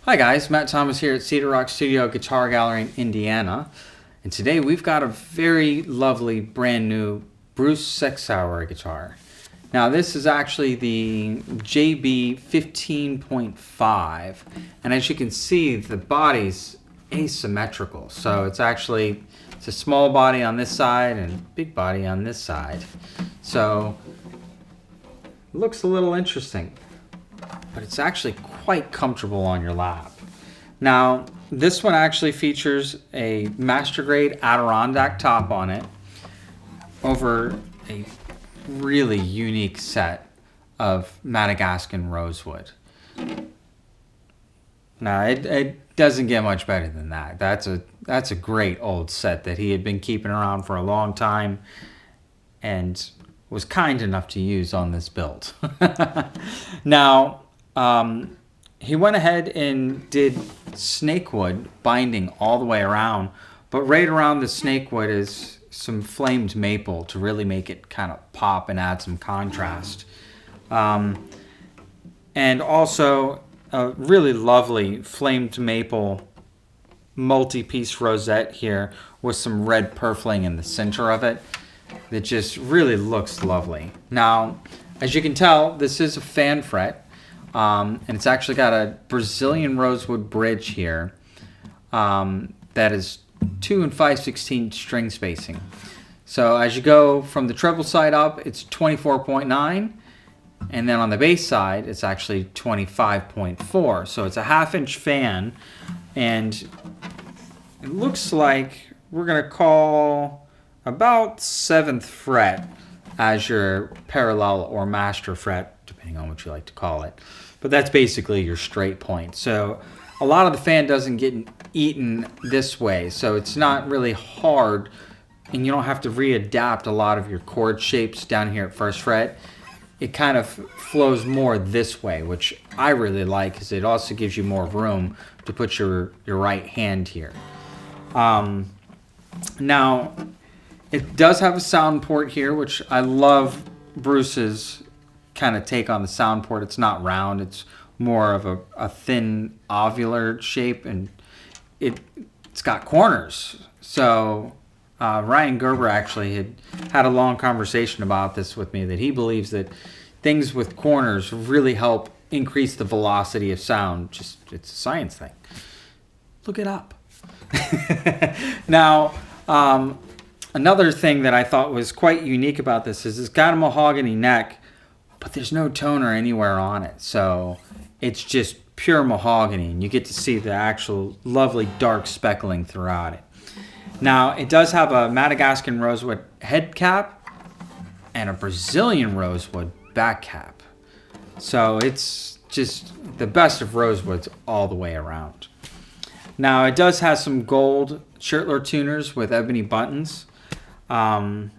Hi guys, Matt Thomas here at Cedar Rock Studio Guitar Gallery in Indiana. And today we've got a very lovely brand new Bruce Sexauer guitar. Now this is actually the JB15.5, and as you can see the body's asymmetrical. So it's a small body on this side and big body on this side. So it looks a little interesting, but it's actually quite comfortable on your lap. Now, this one actually features a Mastergrade Adirondack top on it over a really unique set of Madagascan Rosewood. Now, it doesn't get much better than that. That's a great old set that he had been keeping around for a long time and was kind enough to use on this build. Now, he went ahead and did snakewood binding all the way around, but right around the snakewood is some flamed maple to really make it kind of pop and add some contrast. And also a really lovely flamed maple multi-piece rosette here with some red purfling in the center of it that just really looks lovely. Now, as you can tell, this is a fan fret. And it's actually got a Brazilian rosewood bridge here that is 2 5/16 string spacing. So as you go from the treble side up, it's 24.9, and then on the bass side, it's actually 25.4. So it's a 1/2-inch fan, and it looks like we're going to call about 7th fret as your parallel or master fret, depending on what you like to call it. But that's basically your straight point. So a lot of the fan doesn't get eaten this way, so it's not really hard, and you don't have to readapt a lot of your chord shapes down here at 1st fret. It kind of flows more this way, which I really like because it also gives you more room to put your right hand here. Now, it does have a sound port here, which I love Bruce's kind of take on the sound port. It's not round, it's more of a thin ovular shape, and it's got corners. So Ryan Gerber actually had a long conversation about this with me, that he believes that things with corners really help increase the velocity of sound. It's a science thing. Look it up. Now, another thing that I thought was quite unique about this is it's got a mahogany neck, but there's no toner anywhere on it. So it's just pure mahogany, and you get to see the actual lovely dark speckling throughout it. Now, it does have a Madagascan Rosewood head cap and a Brazilian Rosewood back cap. So it's just the best of Rosewoods all the way around. Now, it does have some gold Schertler tuners with ebony buttons. And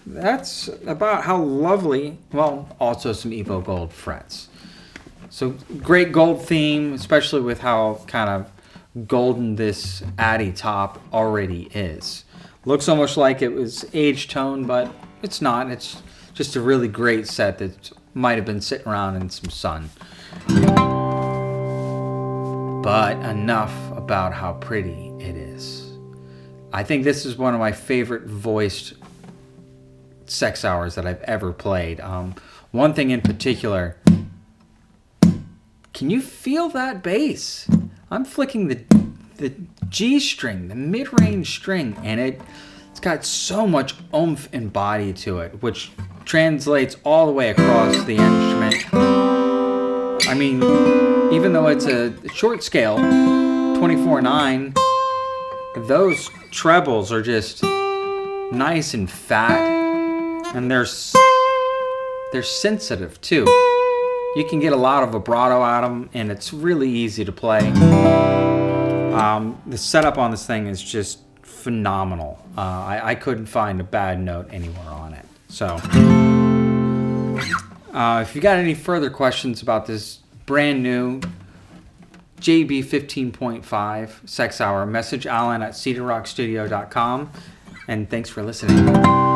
that's about how lovely, well, also some Evo Gold frets. So great gold theme, especially with how kind of golden this Addy top already is. Looks almost like it was age tone, but it's not. It's just a really great set that might have been sitting around in some sun. But enough about how pretty it is. I think this is one of my favorite voiced Sexauers that I've ever played. One thing in particular, can you feel that bass? I'm flicking the G string, the mid-range string, and it's got so much oomph and body to it, which translates all the way across the instrument. I mean, even though it's a short scale, 24/9, those trebles are just nice and fat. And they're sensitive too. You can get a lot of vibrato out of them, and it's really easy to play. The setup on this thing is just phenomenal. I couldn't find a bad note anywhere on it. So, if you got any further questions about this brand new JB15.5 Sexauer, message Alan at cedarrockstudio.com, and thanks for listening.